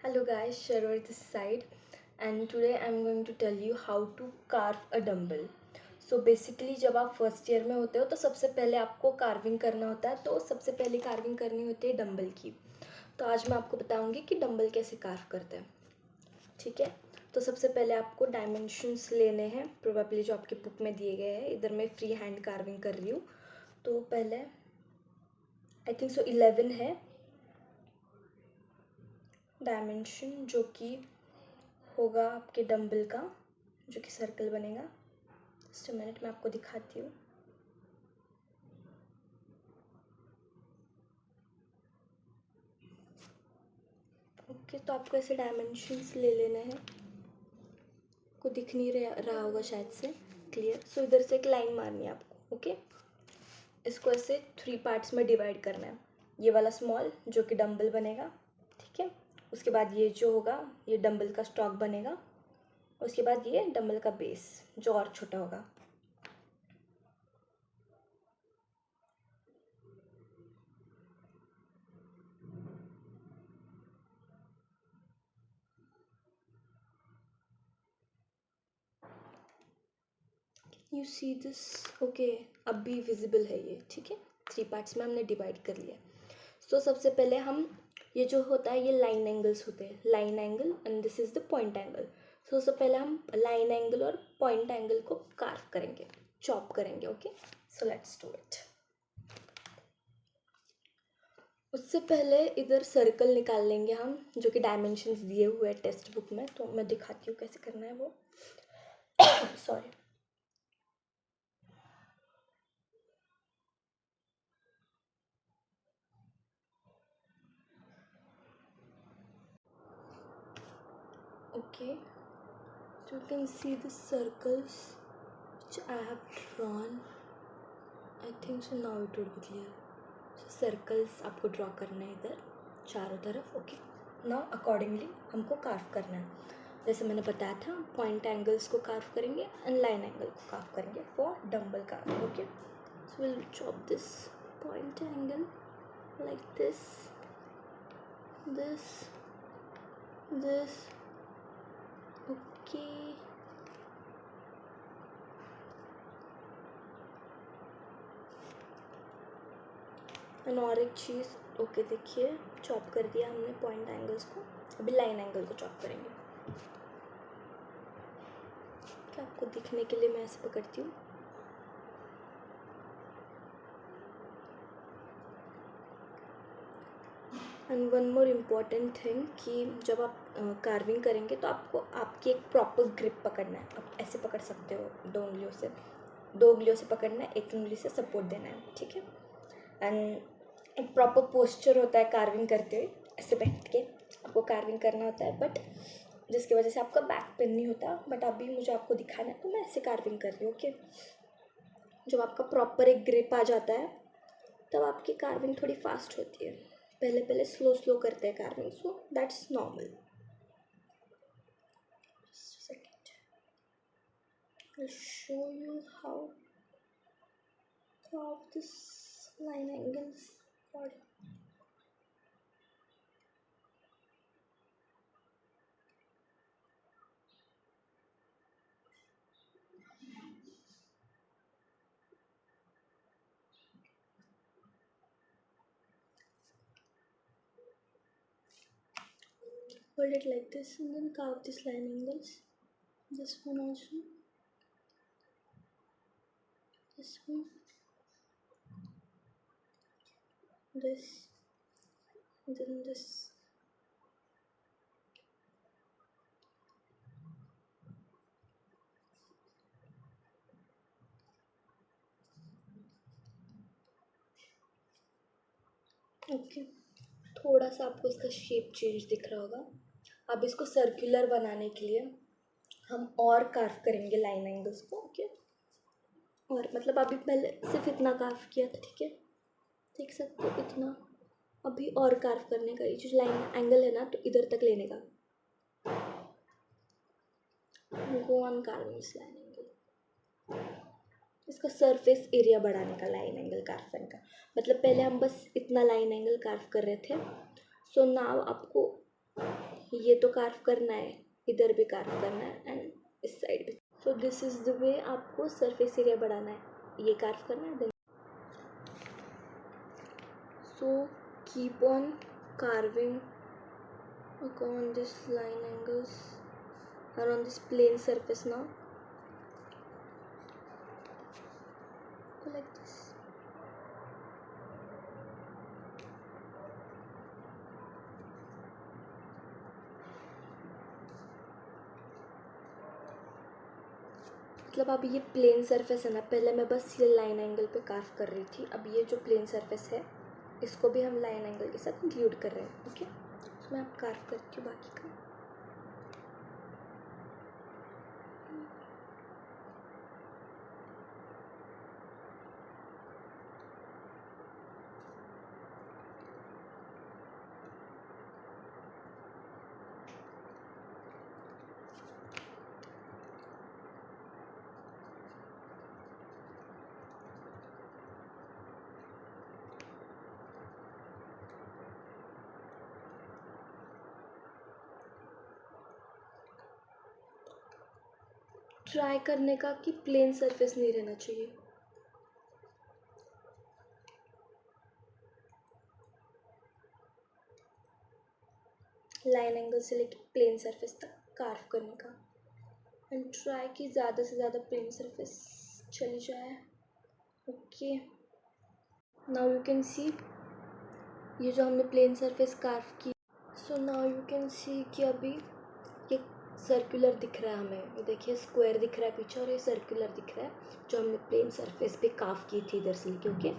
Hello guys, Sharwar this side, and today I'm going to tell you how to carve a dumbbell. So basically जब आप first year में होते हो तो सबसे पहले आपको कार्विंग करना होता है, तो सबसे पहले कार्विंग करनी होती है डंबल की। तो आज मैं आपको बताऊंगी कि डंबल कैसे कार्व करते हैं। ठीक है, तो सबसे पहले आपको डायमेंशंस लेने हैं, प्रोबेबली जो आपके बुक में दिए गए हैं। इधर मैं फ्री हैंड कार्विंग कर रही हूँ। तो पहले आई थिंक सो 11 है डायमेंशन, जो कि होगा आपके डंबल का, जो कि सर्कल बनेगा। जस्ट अ मिनट, मैं आपको दिखाती हूँ। ओके, तो आपको ऐसे डायमेंशंस ले लेने हैं। को दिख नहीं रहा होगा शायद से क्लियर। सो इधर से एक लाइन मारनी है आपको। ओके, इसको ऐसे 3 पार्ट्स में डिवाइड करना है। ये वाला स्मॉल जो कि डंबल बनेगा, ठीक है। उसके बाद ये जो होगा ये डंबल का स्टॉक बनेगा। उसके बाद ये डंबल का बेस जो और छोटा होगा। You see this? ओके, अब भी विजिबल है ये, ठीक है। 3 पार्ट्स में हमने डिवाइड कर लिया। सो सबसे पहले हम, ये जो होता है ये लाइन एंगल्स होते हैं, line angle and this is the point angle. So सबसे पहले हम लाइन एंगल और पॉइंट एंगल को कार्व करेंगे, चॉप करेंगे। Okay, so let's do it. उससे पहले इधर सर्कल निकाल लेंगे हम, जो कि डायमेंशंस दिए हुए हैं टेक्स्ट बुक में। तो मैं दिखाती हूँ कैसे करना है वो। Sorry. Okay, so you can see the circles which I have drawn. I think so now it would be clear. So circles आपको ड्रॉ करना है इधर चारों तरफ। ओके, नाउ अकॉर्डिंगली हमको कार्व करना है। जैसे मैंने बताया था, पॉइंट एंगल्स को कार्व करेंगे एंड लाइन एंगल को कार्व करेंगे for dumbbell curve. Okay, so will chop this point angle like this, this, this. Okay, और एक चीज़। ओके, देखिए चॉप कर दिया हमने पॉइंट एंगल्स को। अभी लाइन एंगल को चॉप करेंगे। क्या आपको दिखने के लिए मैं ऐसे पकड़ती हूँ। And one more important thing कि जब आप कार्विंग करेंगे तो आपको आपकी एक प्रॉपर ग्रिप पकड़ना है। आप ऐसे पकड़ सकते हो, 2 उंगलियों से, 2 उंगलियों से पकड़ना है, 1 उंगली से सपोर्ट देना है, ठीक है। एंड एक प्रॉपर पोस्चर होता है कार्विंग करते हुए, ऐसे बैठ के आपको कार्विंग करना होता है, बट जिसकी वजह से आपका बैक पेन नहीं होता। बट अभी मुझे आपको दिखाना है तो मैं ऐसे कार्विंग कर रही हूँ। ओके, जब आपका प्रॉपर एक ग्रिप आ जाता है तब आपकी कार्विंग थोड़ी फास्ट होती है। पहले पहले स्लो स्लो करते हैं carving, so that's normal. I'll show you how carve this line angles. Hold it like this and then carve these line angles. This one also. This one. This. And then this. Okay, थोड़ा सा आपको इसका shape change दिख रहा होगा। अब इसको circular बनाने के लिए हम और कार्व करेंगे लाइन एंगल्स को। ओके, और मतलब अभी पहले सिर्फ इतना कार्व किया था, ठीक है, देख सकते हो इतना। अभी और कार्व करने का, ये जो लाइन एंगल है ना, तो इधर तक लेने का। Go on carving this line angle. इसका सरफेस एरिया बढ़ाने का लाइन एंगल कार्व करने का मतलब, पहले हम बस इतना लाइन एंगल कार्व कर रहे थे। सो नाउ आपको ये तो कार्व करना है, इधर भी कार्व करना है एंड इस साइड भी। So this is the way आपको सरफेस एरिया बढ़ाना है, ये कार्व करना है then. So keep on carving on this line angles or on this plane surface now, go like this. मतलब अब ये प्लेन सरफेस है ना, पहले मैं बस ये लाइन एंगल पे कार्व कर रही थी, अब ये जो प्लेन सरफेस है इसको भी हम लाइन एंगल के साथ इंक्लूड कर रहे हैं। ओके, तो मैं अब कार्व करती हूँ बाकी का। ट्राई करने का कि प्लेन सरफेस नहीं रहना चाहिए। लाइन एंगल से लेके प्लेन सरफेस तक कार्व करने का एंड ट्राई कि ज़्यादा से ज़्यादा प्लेन सरफेस चली जाए। ओके, नाउ यू कैन सी ये जो हमने प्लेन सरफेस कार्व की। सो नाउ यू कैन सी कि अभी ये सर्कुलर दिख रहा है हमें, ये देखिए स्क्वायर दिख रहा है पीछे और ये सर्कुलर दिख रहा है जो हमने प्लेन सरफेस पे कार्व की थी इधर से लेके। Okay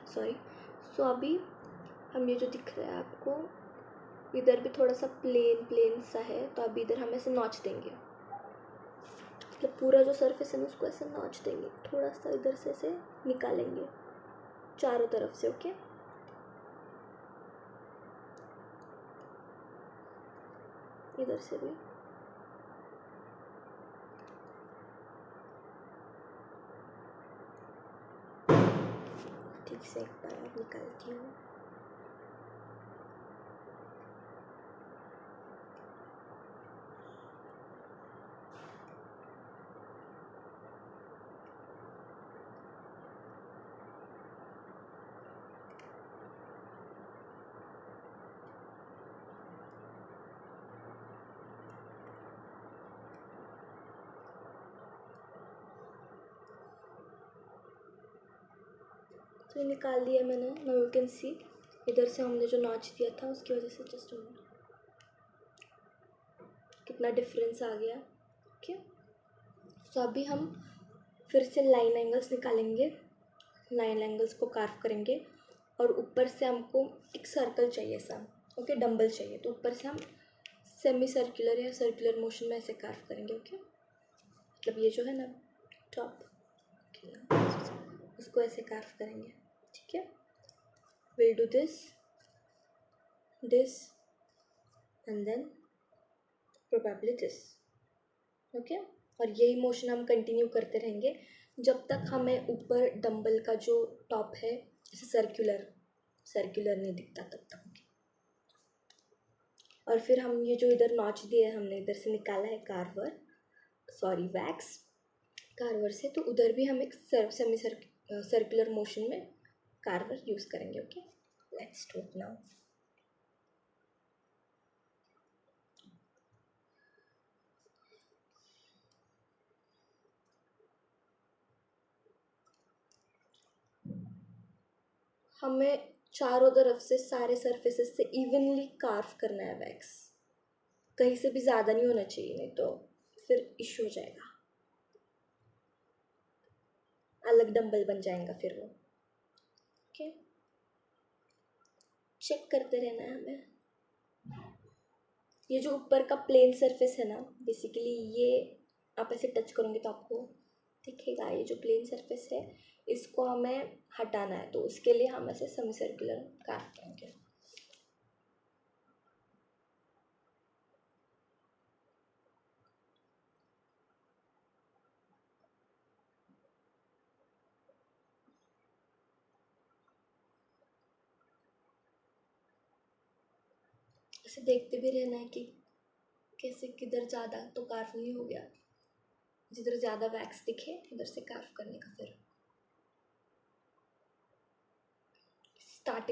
sorry. सो अभी हम ये जो दिख रहा है आपको इधर भी थोड़ा सा प्लेन प्लेन सा है, तो अभी इधर हम ऐसे नॉच देंगे, मतलब पूरा जो सरफेस है ना उसको ऐसे नॉच देंगे, थोड़ा सा इधर से ऐसे निकालेंगे चारों तरफ से। ओके, इधर से भी ठीक से एक बार और निकालती हूँ। तो निकाल दिया मैंने। नाउ यू कैन सी इधर से हमने जो नॉच दिया था उसकी वजह से जस्ट कितना डिफरेंस आ गया। ओके, सो अभी हम फिर से लाइन एंगल्स निकालेंगे, लाइन एंगल्स को कार्व करेंगे और ऊपर से हमको एक सर्कल चाहिए सा। ओके, डंबल चाहिए, तो ऊपर से हम सेमी सर्कुलर या सर्कुलर मोशन में ऐसे कार्व करेंगे। ओके, मतलब ये जो है ना टॉप, उसको ऐसे कार्व करेंगे। ठीक है, will do this and then probably this. Okay, और यही मोशन हम कंटिन्यू करते रहेंगे जब तक हमें ऊपर डंबल का जो टॉप है ऐसे सर्कुलर नहीं दिखता तब तक। ओके, और फिर हम ये जो इधर नॉच दिया है हमने इधर से निकाला है वैक्स कार्वर से, तो उधर भी हम एक सेमी सर्कुलर मोशन में कार्वर यूज़ करेंगे। Okay, let's do it now. हमें चारों तरफ से सारे सरफेसेस से इवनली कार्व करना है वैक्स, कहीं से भी ज़्यादा नहीं होना चाहिए, नहीं तो फिर इशू हो जाएगा, अलग डंबल बन जाएगा फिर वो। ओके, चेक करते रहना है हमें। ये जो ऊपर का प्लेन सरफेस है ना, बेसिकली ये आप ऐसे टच करोगे तो आपको दिखेगा, ये जो प्लेन सरफेस है इसको हमें हटाना है, तो उसके लिए हम ऐसे सेमी सर्कुलर कार्व करेंगे। ऐसे देखते भी रहना है कि कैसे किधर ज़्यादा तो कार्व नहीं हो गया, जिधर ज़्यादा वैक्स दिखे उधर से कार्व करने का। फिर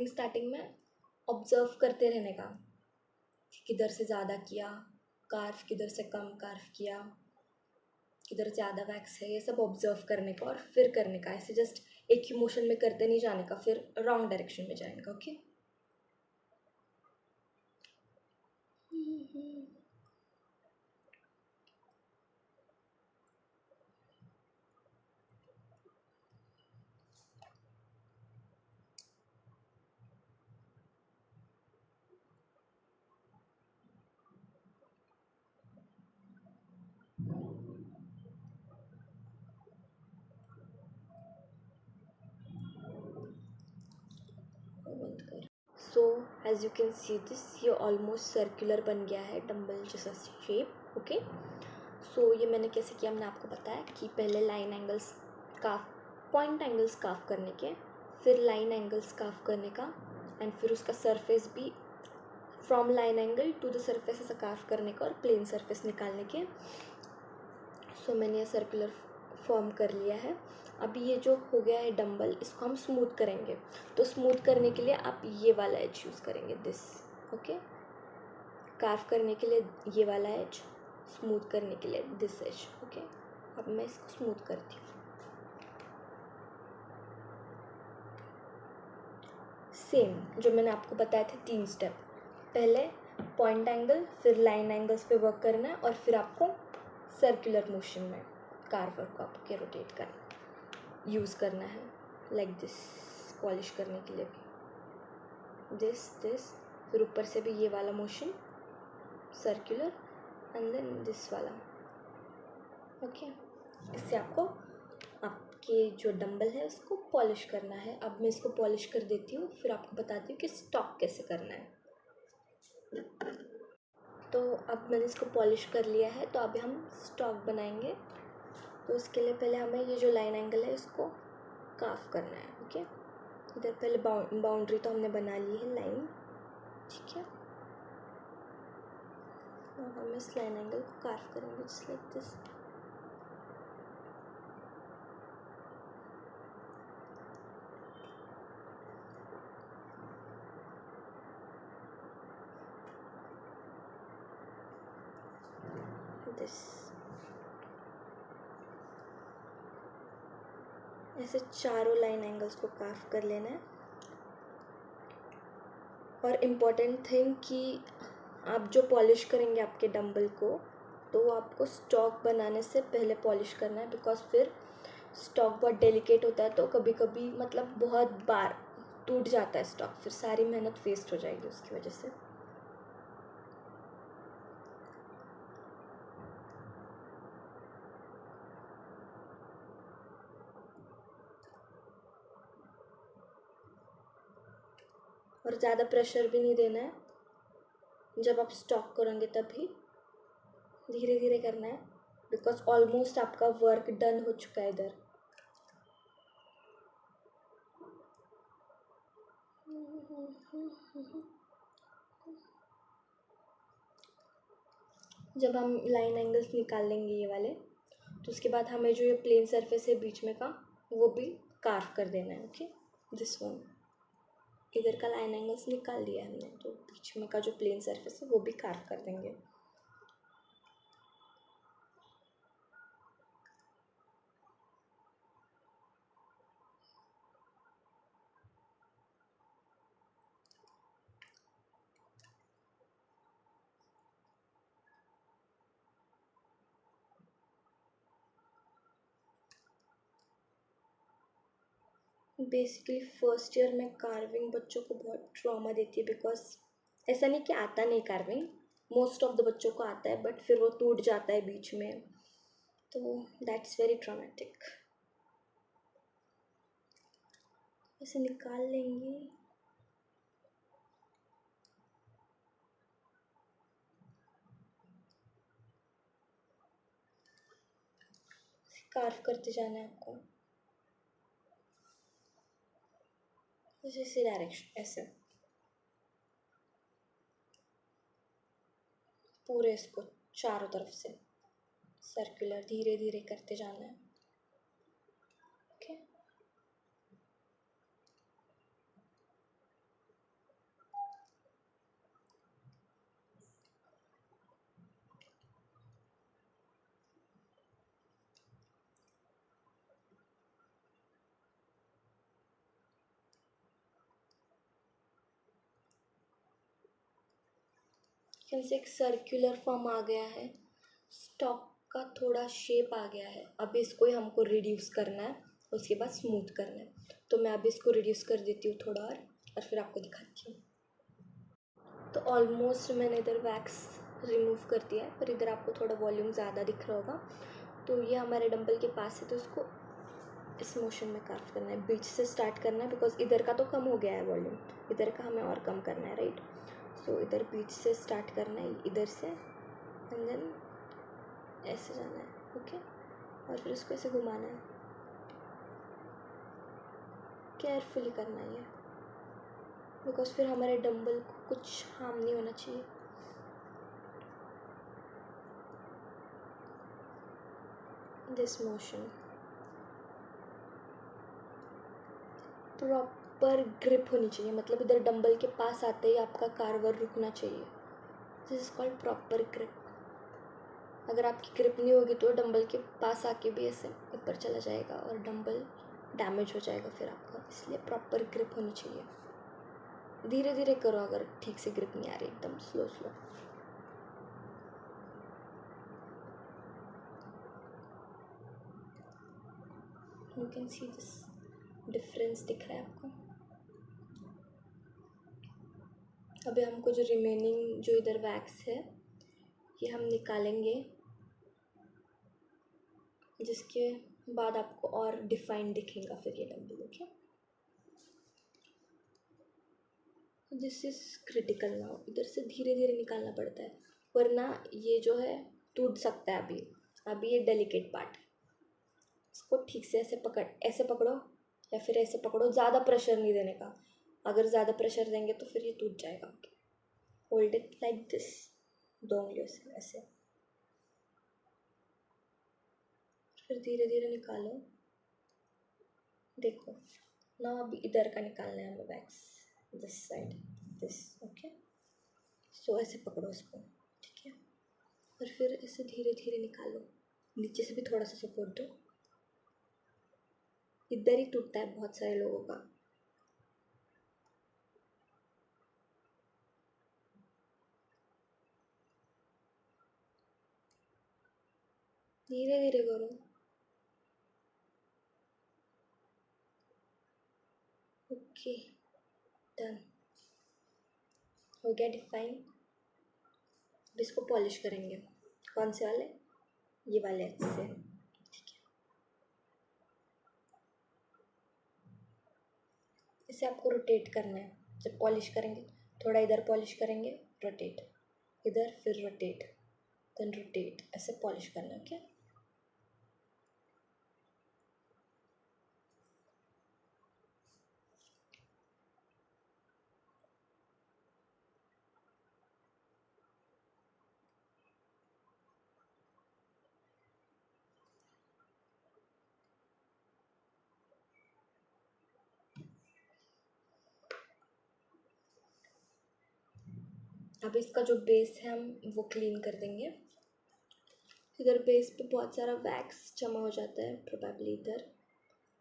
स्टार्टिंग में ऑब्जर्व करते रहने का, किधर से ज़्यादा किया कार्व, किधर से कम कार्व किया, किधर ज़्यादा वैक्स है, ये सब ऑब्जर्व करने का और फिर करने का। ऐसे जस्ट एक ही मोशन में करते नहीं जाने का, फिर रॉन्ग डायरेक्शन में जाने का। ओके। बंद कर। So as you can see this, ये ऑलमोस्ट सर्कुलर बन गया है, डम्बल जैसा शेप। ओके। सो ये मैंने कैसे किया, मैंने आपको बताया कि पहले लाइन एंगल्स काफ, पॉइंट एंगल्स काफ करने के, फिर लाइन एंगल्स काफ करने का, एंड फिर उसका सरफेस भी from line angle to the surface ऐसा काफ करने का और प्लेन सरफेस निकालने के। सो मैंने ये सर्कुलर फॉर्म कर लिया है। अभी ये जो हो गया है डंबल, इसको हम स्मूथ करेंगे। तो स्मूथ करने के लिए आप ये वाला एज यूज़ करेंगे, दिस। ओके। कार्व करने के लिए ये वाला एज, स्मूथ करने के लिए दिस एज। ओके। अब मैं इसको स्मूथ करती हूँ। सेम जो मैंने आपको बताए थे 3 स्टेप, पहले पॉइंट एंगल, फिर लाइन एंगल्स पे वर्क करना है, और फिर आपको सर्कुलर मोशन में कार्वर को आपके रोटेट करना, यूज़ करना है लाइक दिस, पॉलिश करने के लिए भी दिस, फिर ऊपर से भी ये वाला motion circular, and then this वाला। ओके। इससे आपको आपके जो डंबल है उसको पॉलिश करना है। अब मैं इसको पॉलिश कर देती हूँ, फिर आपको बताती हूँ कि स्टॉक कैसे करना है। तो अब मैंने इसको पॉलिश कर लिया है, तो अभी हम स्टॉक बनाएंगे। तो उसके लिए पहले हमें ये जो लाइन एंगल है इसको काफ करना है। ओके। इधर पहले बाउंड्री तो हमने बना ली है, लाइन, ठीक है। और हम इस लाइन एंगल को काफ करेंगे जस्ट लाइक दिस। दिस ऐसे चारों लाइन एंगल्स को काफ कर लेना है। और इम्पॉर्टेंट थिंग कि आप जो पॉलिश करेंगे आपके डंबल को, तो आपको स्टॉक बनाने से पहले पॉलिश करना है, बिकॉज फिर स्टॉक बहुत डेलिकेट होता है, तो कभी कभी मतलब बहुत बार टूट जाता है स्टॉक, फिर सारी मेहनत वेस्ट हो जाएगी उसकी वजह से। और ज़्यादा प्रेशर भी नहीं देना है जब आप स्टॉक करेंगे, तभी धीरे धीरे करना है, बिकॉज ऑलमोस्ट आपका वर्क डन हो चुका है इधर। जब हम लाइन एंगल्स निकाल लेंगे ये वाले, तो उसके बाद हमें जो ये प्लेन सरफेस है बीच में का, वो भी कार्व कर देना है। ओके। दिस वन, इधर का लाइन एंगल्स निकाल लिया हमने, तो बीच में का जो प्लेन सरफेस है वो भी कार्व कर देंगे। बेसिकली फर्स्ट ईयर में कार्विंग बच्चों को बहुत ट्रॉमा देती है, बिकॉज ऐसा नहीं कि आता नहीं कार्विंग, मोस्ट ऑफ द बच्चों को आता है, बट फिर वो टूट जाता है बीच में, तो दैट्स वेरी ट्रॉमेटिक। ऐसे निकाल लेंगे। कार्व करते जाना है आपको, इसी डायरेक्शन ऐसे। पूरे इसको चारों तरफ से सर्कुलर धीरे धीरे करते जाना है। ओके, से एक सर्कुलर फॉर्म आ गया है, स्टॉक का थोड़ा शेप आ गया है। अब इसको ही हमको रिड्यूस करना है, उसके बाद स्मूथ करना है। तो मैं अभी इसको रिड्यूस कर देती हूँ थोड़ा और फिर आपको दिखाती हूँ। तो ऑलमोस्ट मैंने इधर वैक्स रिमूव कर दिया है, पर इधर आपको थोड़ा वॉल्यूम ज़्यादा दिख रहा होगा। तो ये हमारे डंबल के पास है, तो उसको इस मोशन में कार्व करना है, बीच से स्टार्ट करना है, बिकॉज इधर का तो कम हो गया है वॉल्यूम, इधर का हमें और कम करना है, राइट। सो इधर बीच से स्टार्ट करना है, इधर से, एंड देन ऐसे जाना है। ओके, और फिर उसको ऐसे घुमाना है, केयरफुली करना है ये, बिकॉज फिर हमारे डंबल को कुछ हार्म नहीं होना चाहिए। दिस मोशन प्रॉपर ग्रिप होनी चाहिए, मतलब इधर डंबल के पास आते ही आपका कार्वर रुकना चाहिए। This is called proper grip. अगर आपकी ग्रिप नहीं होगी तो डंबल के पास आके भी ऐसे ऊपर चला जाएगा और डंबल डैमेज हो जाएगा फिर आपका, इसलिए प्रॉपर ग्रिप होनी चाहिए। धीरे धीरे करो अगर ठीक से ग्रिप नहीं आ रही, एकदम slow slow. You can see this difference दिख रहा है आपको। अभी हमको जो रिमेनिंग जो इधर वैक्स है ये हम निकालेंगे, जिसके बाद आपको और डिफाइन दिखेगा फिर ये dumbbell. Okay, this is critical now. इधर से धीरे धीरे निकालना पड़ता है, वरना ये जो है टूट सकता है। अभी ये डेलिकेट पार्ट है, इसको ठीक से ऐसे पकड़ो या फिर ऐसे पकड़ो, ज़्यादा प्रेशर नहीं देने का। अगर ज़्यादा प्रेशर देंगे तो फिर ये टूट जाएगा। होल्ड इट लाइक दिस, 2 उंगलियों से ऐसे, फिर धीरे धीरे निकालो। देखो ना, अभी इधर का निकालना है हमें wax, this side, this. Okay, so ऐसे पकड़ो इसको, ठीक है, और फिर इसे धीरे धीरे निकालो। नीचे से भी थोड़ा सा सपोर्ट दो। इधर ही टूटता है बहुत सारे लोगों का। धीरे धीरे करो। ओके, डन, हो गया डिफाइन। अब इसको पॉलिश करेंगे। कौन से वाले? ये वाले से, ठीक है। इसे आपको रोटेट करना है जब पॉलिश करेंगे। थोड़ा इधर पॉलिश करेंगे, रोटेट, इधर, फिर रोटेट, देन रोटेट, ऐसे पॉलिश करना है। ओके, अब इसका जो बेस है हम वो क्लीन कर देंगे। इधर बेस पे बहुत सारा वैक्स जमा हो जाता है प्रोबेबली इधर,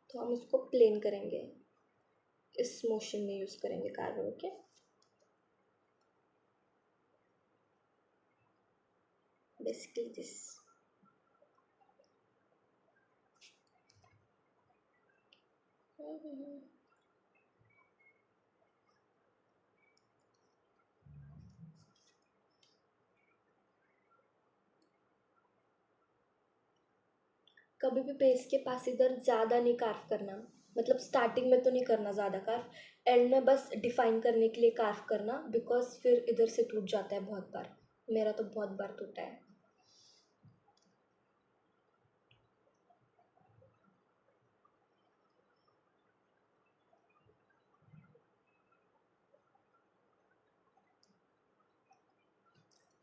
तो हम इसको प्लेन करेंगे, इस मोशन में यूज़ करेंगे कार्बन। Okay, basically this. कभी भी बेस के पास इधर ज़्यादा नहीं कार्व करना, मतलब स्टार्टिंग में तो नहीं करना ज़्यादा कार्व, एंड में बस डिफाइन करने के लिए कार्व करना, बिकॉज फिर इधर से टूट जाता है बहुत बार। मेरा तो बहुत बार टूटा है।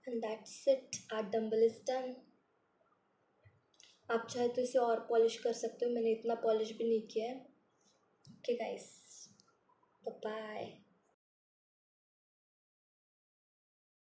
And that's it, our dumbbell is done. आप चाहे तो इसे और पॉलिश कर सकते हो, मैंने इतना पॉलिश भी नहीं किया है। Okay guys, bye.